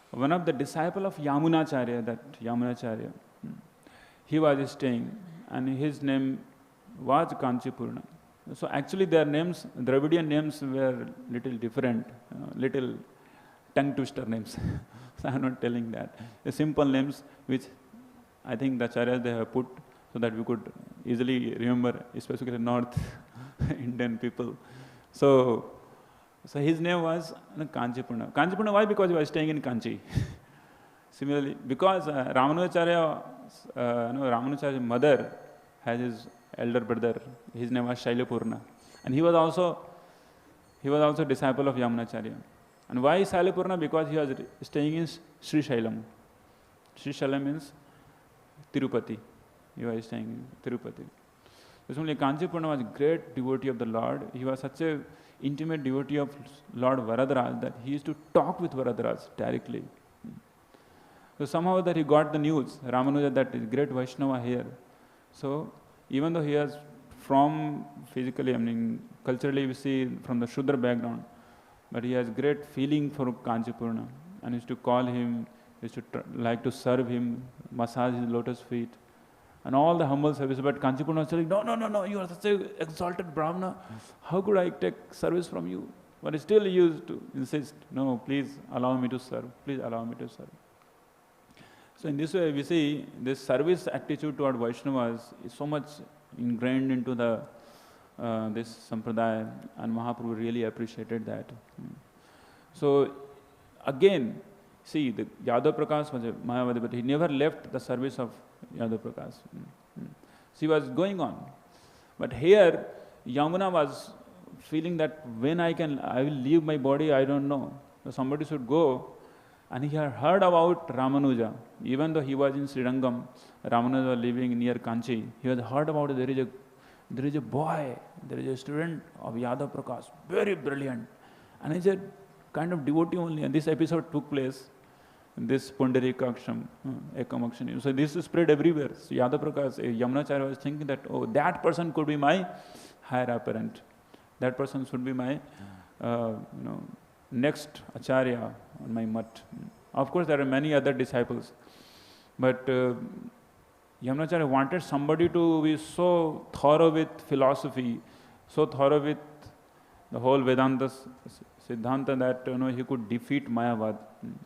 one of the disciples of Yamunacharya, he was staying, and his name was Kanchipurna. So actually their names, Dravidian names were little different, little tongue twister names. So I am not telling that. The simple names which I think the acharyas they have put so that we could easily remember, especially North Indian people. So his name was Kanchipurna. Kanchipurna, why? Because he was staying in Kanchi. Similarly, because Ramanujacharya's mother has his elder brother. His name was Shailapurna, and he was also disciple of Yamunacharya. And why Shailapurna? Because he was staying in Sri Shailam. Sri Shailam means Tirupati. He was staying in Tirupati. So Kanchipurna was a great devotee of the Lord. He was such a intimate devotee of Lord Varadaraj that he used to talk with Varadaraj directly. So somehow that he got the news, Ramanuja, that is great Vaishnava here. So even though he has from physically, culturally we see from the Shudra background, but he has great feeling for Kanchipurna, and used to call him, used to like to serve him, massage his lotus feet, and all the humble service. But Kanchipurna was saying, no, you are such an exalted Brahmana. How could I take service from you? But still he used to insist, no, please allow me to serve. Please allow me to serve. So in this way we see this service attitude toward Vaishnavas is so much ingrained into the this sampradaya, and Mahaprabhu really appreciated that. So again, see, the Yadav Prakash was a Mayavadi, but he never left the service of Yadav Prakash. So he was going on. But here, Yamuna was feeling that when I will leave my body, I don't know. So somebody should go. And he had heard about Ramanuja. Even though he was in Srirangam, Ramanuja was living near Kanchi. He had heard about there is a boy, there is a student of Yadav Prakash, very brilliant. And he's a kind of devotee only. And this episode took place in this Pundarikaksham, Ekamakshan. So this is spread everywhere. So Yadav Prakash, Yamunacharya was thinking that, oh, that person could be my higher apparent. That person should be my, next acharya on my mat. Of course, there are many other disciples, but Yamunacharya wanted somebody to be so thorough with philosophy, so thorough with the whole Vedanta Siddhanta that he could defeat Mayavad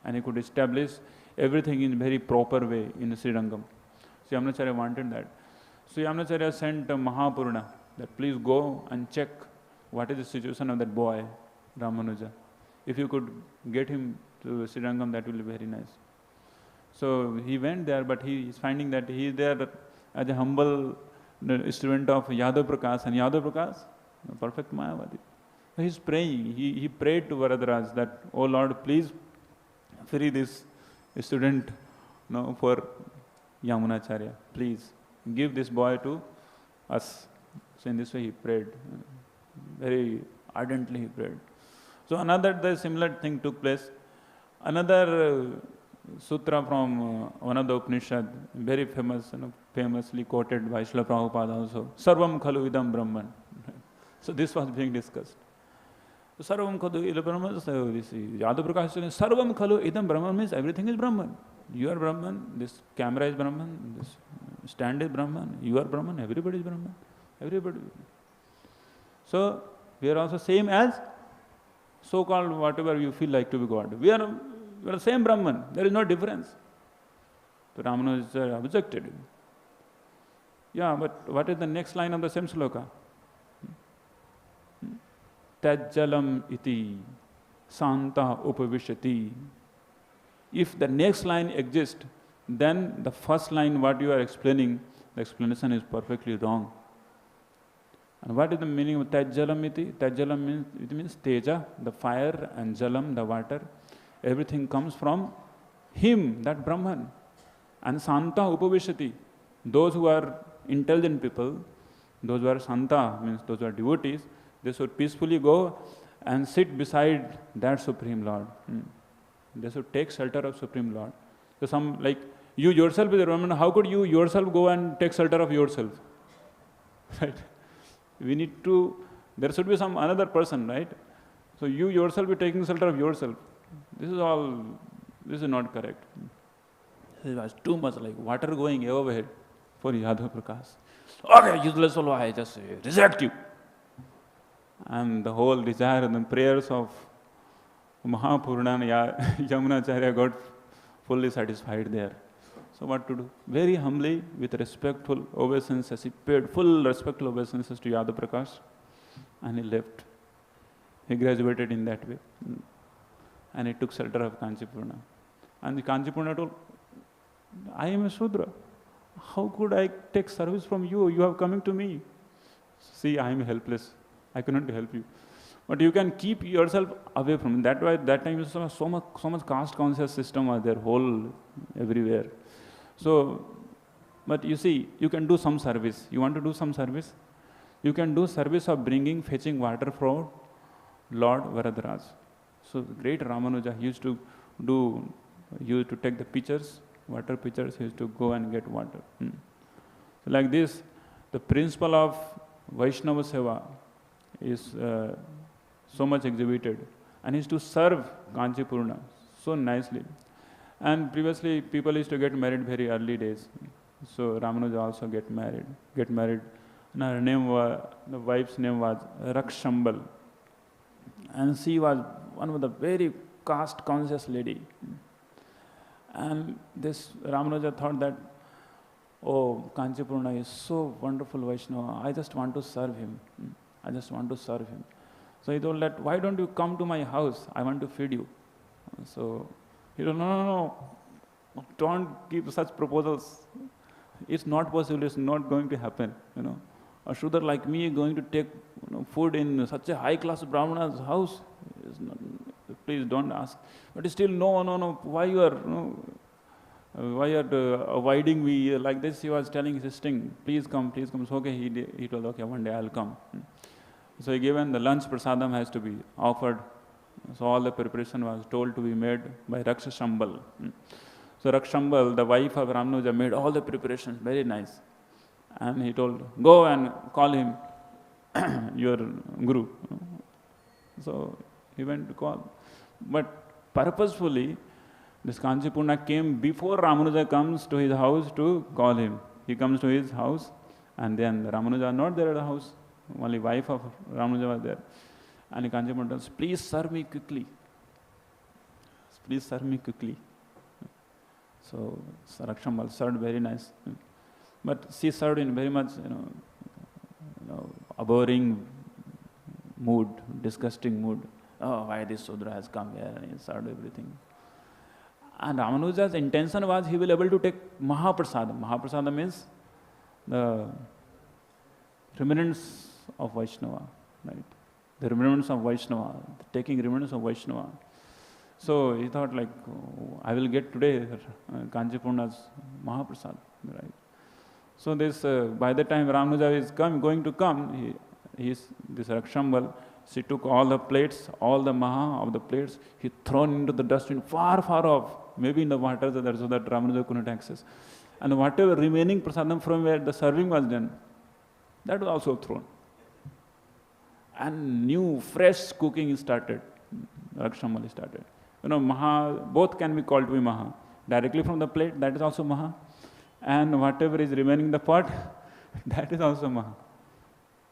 and he could establish everything in a very proper way in Srirangam. So Yamunacharya wanted that. So Yamunacharya sent Mahapurna that please go and check what is the situation of that boy, Ramanuja. If you could get him to Srirangam, that will be very nice. So he went there, but he is finding that he is there as a humble student of Yadav Prakash, and Yadav Prakash, perfect Mayavadi. So he is praying. He prayed to Varadaraj that, oh Lord, please free this student for Yamunacharya. Please give this boy to us. So in this way he prayed. Very ardently he prayed. So the similar thing took place. Another sutra from one of the Upanishad, very famous, famously quoted by Srila Prabhupada also, Sarvam Khalu Idam Brahman. So this was being discussed. Sarvam khalu idam Brahman. So this Yadu Prakash is saying, Sarvam khalu idam Brahman means everything is Brahman. You are Brahman, this camera is Brahman, this stand is Brahman, you are Brahman, everybody is Brahman. Everybody. So we are also same as so-called whatever you feel like to be God. We are the same Brahman. There is no difference. So Ramanuja objected. Yeah, but what is the next line of the same sloka? Tajjalam iti santa upavishati. If the next line exists, then the first line what you are explaining, the explanation is perfectly wrong. And what is the meaning of Tajjalam iti? Tajjalam means Teja, the fire, and Jalam, the water. Everything comes from him, that Brahman. And Santa Upavishati, those who are intelligent people, those who are Santa, means those who are devotees, they should peacefully go and sit beside that Supreme Lord. They should take shelter of Supreme Lord. So some, like, you yourself is a Brahman, how could you yourself go and take shelter of yourself? Right? We need to, there should be some another person, right? So you yourself be taking shelter of yourself. This is not correct. It was too much like water going overhead for Yadu Prakash. Okay, useless fellow, I just reject you. And the whole desire and the prayers of Mahapurana and Yamunacharya got fully satisfied there. So what to do? Very humbly, with respectful obeisances, he paid full respectful obeisances to Yadu Prakash and he left. He graduated in that way. And he took shelter of Kanchipurna. And the Kanchipurna told, I am a Shudra. How could I take service from you? You have coming to me. See, I am helpless. I cannot help you. But you can keep yourself away from it. That why that time so much caste conscious system was there, whole everywhere. So, but you see, you can do some service. You want to do some service? You can do service of fetching water from Lord Varadaraj. So the great Ramanuja used to take the pitchers, water pitchers, he used to go and get water. So like this, the principle of Vaishnava Seva is so much exhibited, and is to serve Kanchipurna so nicely. And previously people used to get married very early days. So Ramanuja also get married. And her name was, the wife's name was Rakshambal. And she was one of the very caste conscious lady. And this Ramanuja thought that, oh, Kanchipurna is so wonderful Vaishnava, I just want to serve him. So he told that, why don't you come to my house? I want to feed you. So he told, no, don't give such proposals. It's not possible, it's not going to happen. A Shudra like me going to take food in such a high-class Brahmana's house. Please don't ask. But still, no, why you are avoiding me like this? He was telling, insisting, please come. So okay, he told, okay, one day I'll come. So he given the lunch prasadam has to be offered. So all the preparation was told to be made by Rakshambal. So Rakshambal, the wife of Ramanuja, made all the preparations, very nice. And he told, go and call him your guru. So he went to call. But purposefully, this Kanchipurna came before Ramanuja comes to his house to call him. He comes to his house, and then Ramanuja not there at the house. Only wife of Ramanuja was there. And Kanchipurna tells, please serve me quickly. So Rakshambal served very nice. But she served in very much, abhorring mood, disgusting mood. Oh, why this Sudra has come here, and he served everything. And Ramanuja's intention was he will able to take Mahaprasadam. Mahaprasadam means the remnants of Vaishnava, right? The remnants of Vaishnava, taking remnants of Vaishnava. So he thought like, oh, I will get today Kanchipurna's Mahaprasad, right? So this, by the time Ramanuja is going to come, this Rakshambal, she took all the plates, all the Maha of the plates, he thrown into the dustbin far off, maybe in the water so that Ramanuja couldn't access. And whatever remaining prasadam from where the serving was done, that was also thrown. and new, fresh cooking started. Rakshamali started. Both can be called to be Maha. Directly from the plate, that is also Maha. And whatever is remaining in the pot, that is also Maha.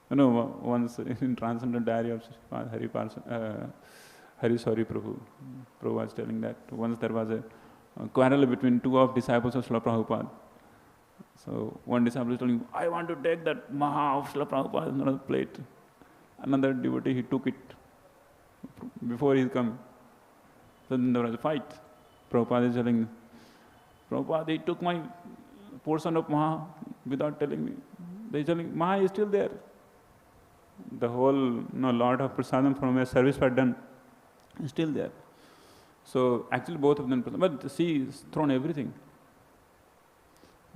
Once in Transcendental Diary of Hari Prabhu was telling that once there was a quarrel between two of disciples of Srila Prabhupada. So one disciple is telling him, I want to take that Maha of Srila Prabhupada on the plate. Another devotee, he took it before he came. So then there was a fight. Prabhupada is telling, Prabhupada, he took my portion of Maha without telling me. They are telling, Maha is still there. The whole lot of prasadam from a service was done is still there. So actually both of them, but she has thrown everything.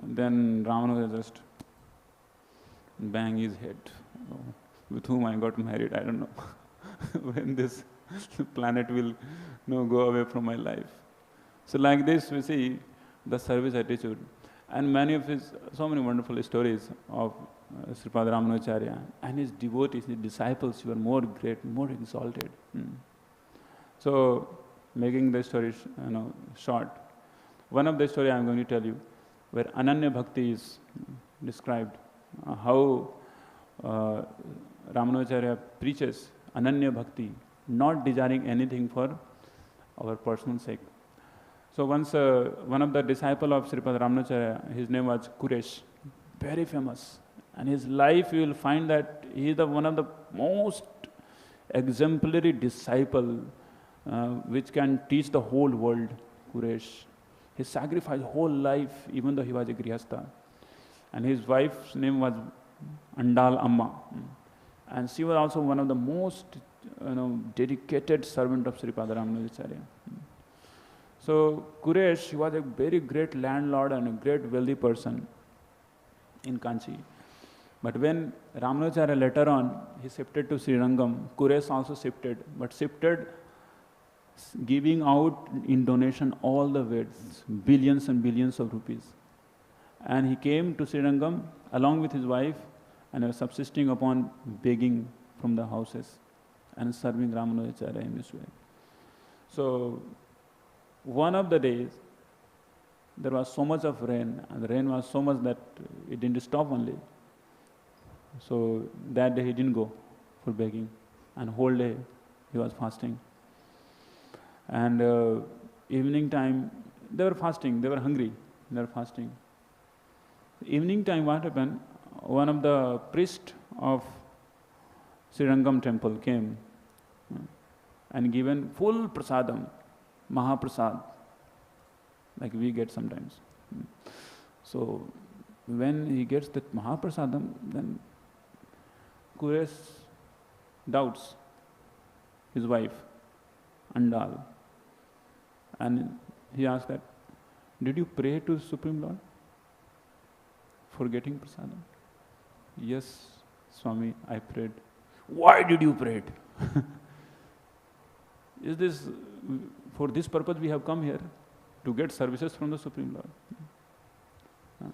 And then Ravana just bang his head. With whom I got married, I don't know. When this planet will go away from my life. So like this we see the service attitude. And so many wonderful stories of Sripad Ramanujacharya and his devotees, his disciples were more great, more exalted. So making the story short, one of the story I am going to tell you, where Ananya Bhakti is described, how Ramanujacharya preaches Ananya Bhakti, not desiring anything for our personal sake. So once one of the disciples of Sripad Ramanujacharya, his name was Kuresh, very famous. And his life, you will find that he is one of the most exemplary disciple which can teach the whole world, Kuresh. He sacrificed whole life even though he was a Grihastha. And his wife's name was Andal Amma. And she was also one of the most dedicated servant of Sripad Ramanujacharya. So Kuresh, he was a very great landlord and a great wealthy person in Kanchi. But when Ramanujacharya later on, he shifted to Srirangam, Kuresh also shifted, but shifted giving out in donation all the weights, billions and billions of rupees. And he came to Srirangam along with his wife and was subsisting upon begging from the houses and serving Ramanujacharya in this way. So one of the days, there was so much of rain, and the rain was so much that it didn't stop only. So that day he didn't go for begging, and whole day he was fasting. And evening time, they were fasting, they were hungry, they were fasting. Evening time, what happened? One of the priests of Srirangam temple came and given full prasadam, Mahaprasad, like we get sometimes. So when he gets that Mahaprasadam, then Kuresh doubts his wife, Andal. And he asked that, did you pray to Supreme Lord for getting prasadam? Yes, Swami, I prayed. Why did you pray? Is this, for this purpose we have come here, to get services from the Supreme Lord?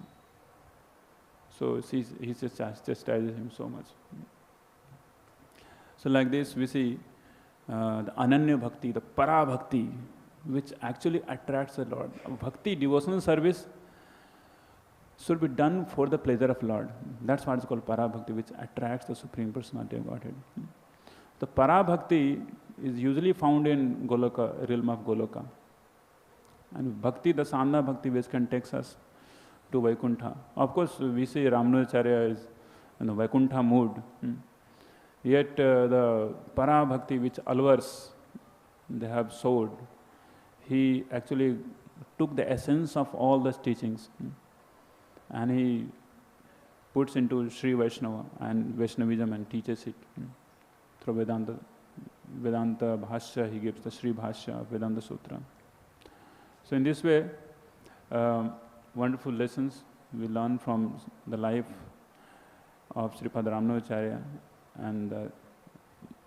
So he chastises him so much. So like this we see the Ananya Bhakti, the Para Bhakti, which actually attracts the Lord. Bhakti, devotional service, should be done for the pleasure of Lord. That's what is called Para Bhakti, which attracts the Supreme Personality of Godhead. The Para Bhakti is usually found in Goloka, realm of Goloka. And Bhakti, the Sadhana Bhakti, which can take us to Vaikuntha. Of course, we see Ramanujacharya is in the Vaikuntha mood. Yet the Para Bhakti, which alvars they have sowed, he actually took the essence of all the teachings and he puts into Sri Vaishnava and Vaishnavism and teaches it through Vedanta. Vedanta Bhashya, he gives the Sri Bhashya of Vedanta Sutra. So in this way, wonderful lessons we learn from the life of Sripad Ramanujacharya. And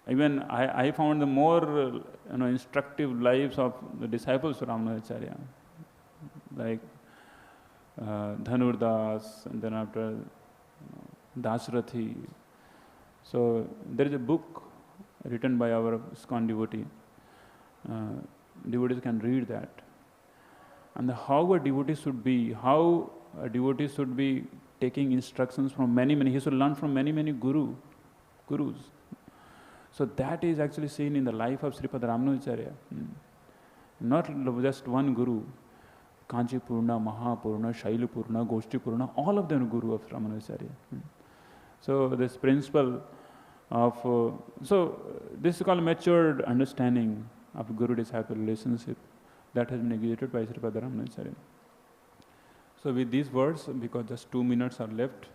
even I found the more instructive lives of the disciples of Ramanujacharya, like Dhanurdas, and then after Dasrathi. So there is a book written by our ISKCON devotee. Devotees can read that. And how a devotee should be, taking instructions from many, he should learn from many gurus. So that is actually seen in the life of Sripad Ramanujacharya. Not just one guru. Kanchi Purna, Mahapurna, Shailu Purna, Goshti Purna, all of them are guru of Ramanujacharya. So this principle of, this is called matured understanding of guru-disciple relationship that has been executed by Sripad Ramanujacharya. So with these words, because just 2 minutes are left,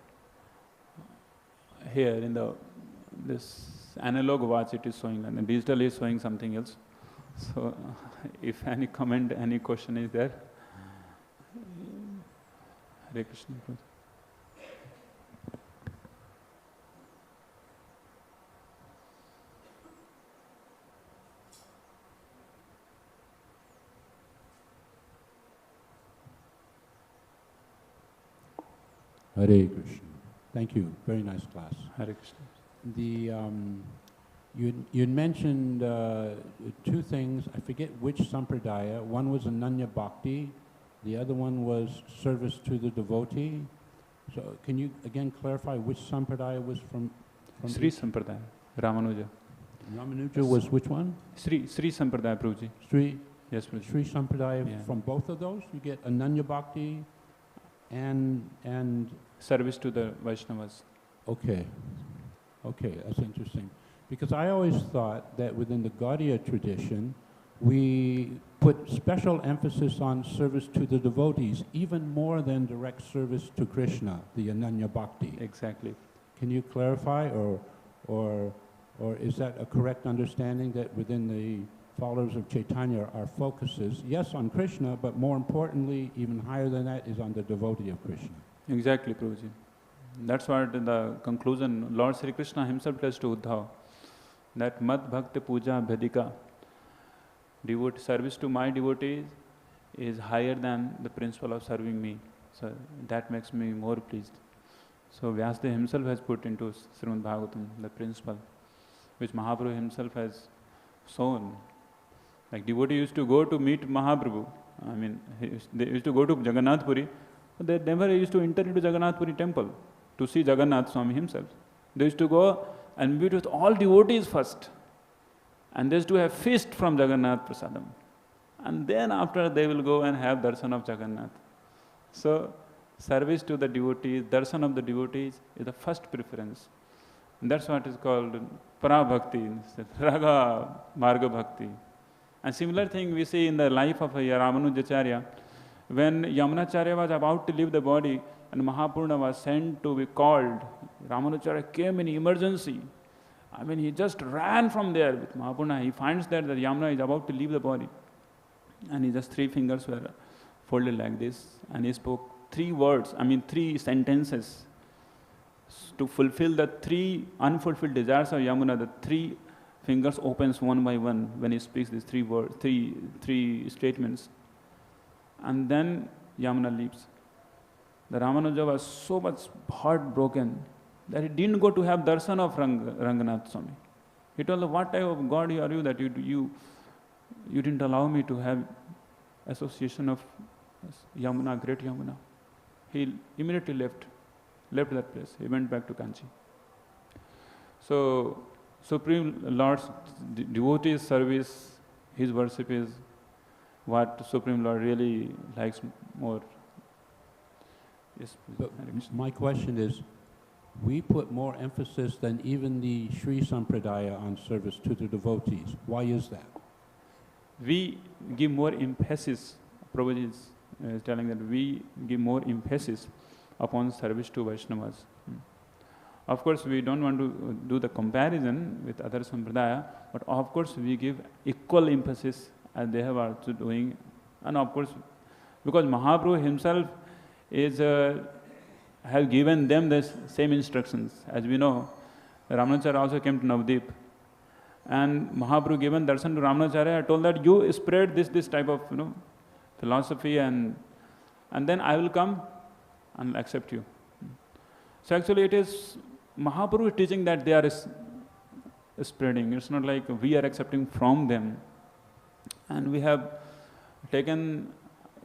here in this analog watch it is showing, and the digital is showing something else. So if any comment, any question is there. Hare Krishna. Hare Krishna. Thank you. Very nice class. Hare Krishna. You mentioned two things. I forget which sampradaya. One was Ananya Bhakti. The other one was service to the devotee. So can you again clarify which sampradaya was from Sri Sampradaya, Ramanuja. Ramanuja was which one? Sri Sampradaya, Prabhuji. Sri? Yes, Prabhuji. Sri Sampradaya, yeah. From both of those? You get Ananya Bhakti and service to the Vaishnavas. Okay, that's interesting. Because I always thought that within the Gaudiya tradition, we put special emphasis on service to the devotees, even more than direct service to Krishna, the Ananya Bhakti. Exactly. Can you clarify, or is that a correct understanding that within the followers of Chaitanya our focus is, yes, on Krishna, but more importantly, even higher than that, is on the devotee of Krishna? Exactly, Prabhuji. That's what in the conclusion, Lord Sri Krishna himself tells to Uddhav, that Mad Bhakti Puja Bhedika, service to my devotees is higher than the principle of serving me. So that makes me more pleased. So Vāsudeva himself has put into Srimad Bhagavatam the principle, which Mahaprabhu himself has shown. Like devotee used to go to meet Mahaprabhu. I mean, they used to go to Jagannath Puri, but they never used to enter into Jagannath Puri temple to see Jagannath Swami himself. They used to go and meet with all devotees first. And they used to have feast from Jagannath Prasadam. And then after they will go and have darshan of Jagannath. So, service to the devotees, darshan of the devotees is the first preference. And that's what is called para-bhakti, raga marga bhakti. And similar thing we see in the life of Ramanujacharya. When Yamunacharya was about to leave the body and Mahapurna was sent to be called, Ramanujacharya came in emergency. I mean, he just ran from there with Mahapurna. He finds that the Yamuna is about to leave the body. And his just 3 fingers were folded like this. And he spoke 3 sentences to fulfill the 3 unfulfilled desires of Yamuna. The 3 fingers opens one by one when he speaks these 3 words, 3 statements. And then Yamuna leaves. The Ramanuja was so much heartbroken that he didn't go to have darshan of Ranganath Swami. He told him, what type of God are you that you didn't allow me to have association of Yamuna, great Yamuna. He immediately left that place. He went back to Kanchi. So, Supreme Lord's devotee service, his worship is what Supreme Lord really likes more. Yes, but my question is, we put more emphasis than even the Sri Sampradaya on service to the devotees. Why is that? We give more emphasis, Prabhuji is telling that we give more emphasis upon service to Vaishnavas. Of course, we don't want to do the comparison with other Sampradaya, but of course we give equal emphasis as they have also doing. And of course, because Mahaprabhu himself has given them the same instructions. As we know, Ramanujacharya also came to Navdeep. And Mahaprabhu given darshan to Ramanujacharya, told that you spread this type of philosophy and then I will come and accept you. So actually it is Mahaprabhu is teaching that they are spreading. It's not like we are accepting from them. And we have taken,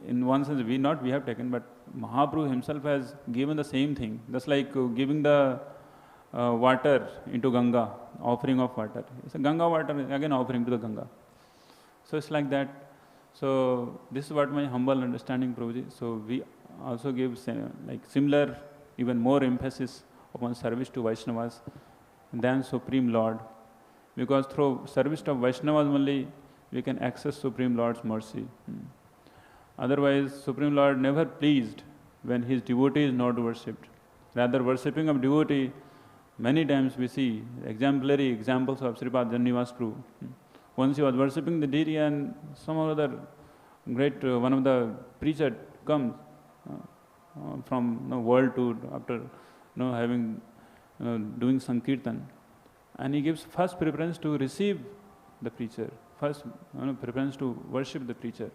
in one sense, we have taken, but Mahaprabhu himself has given the same thing. Just like giving the water into Ganga, offering of water. It's a Ganga water, again offering to the Ganga. So it's like that. So this is what my humble understanding, Prabhuji. So we also give like similar, even more emphasis upon service to Vaishnavas than Supreme Lord. Because through service to Vaishnavas only we can access Supreme Lord's mercy. Otherwise, Supreme Lord never pleased when his devotee is not worshipped. Rather, worshipping of devotee, many times we see exemplary examples of Srimad Bhagavatam Prabhu. Once he was worshipping the deity and some other great, one of the preacher comes from world tour after having, doing Sankirtan. And he gives first preference to receive the preacher, first preference to worship the preacher,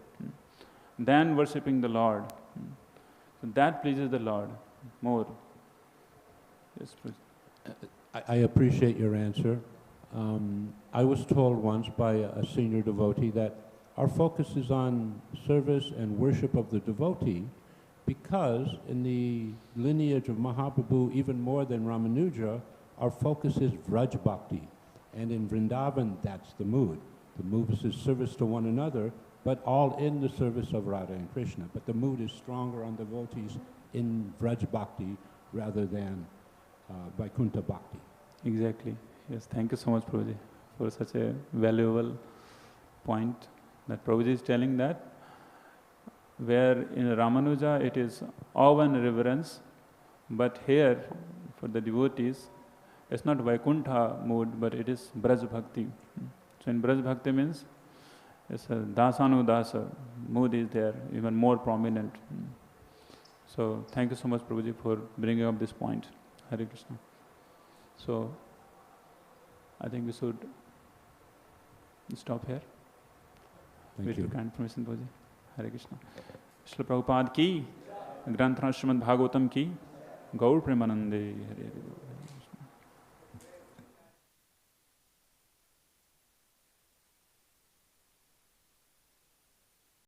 than worshipping the Lord. So that pleases the Lord more. Yes, please. I appreciate your answer. I was told once by a senior devotee that our focus is on service and worship of the devotee because in the lineage of Mahaprabhu, even more than Ramanuja, our focus is Vraj Bhakti. And in Vrindavan, that's the mood. The mood is service to one another, but all in the service of Radha and Krishna. But the mood is stronger on devotees in Vraj Bhakti rather than Vaikuntha Bhakti. Exactly. Yes, thank you so much, Prabhuji, for such a valuable point that Prabhuji is telling that where in Ramanuja it is awe and reverence, but here for the devotees it's not Vaikuntha mood, but it is Braj Bhakti. So in Braj Bhakti means it's a Dasanudasa mood is there, even more prominent. So thank you so much, Prabhuji, for bringing up this point. Hare Krishna. So I think we should stop here. With your kind permission, Prabhuji. Hare Krishna. Srila Prabhupada ki, Granth Srimad Bhagavatam ki, Gaur Premanande. Hare Hare.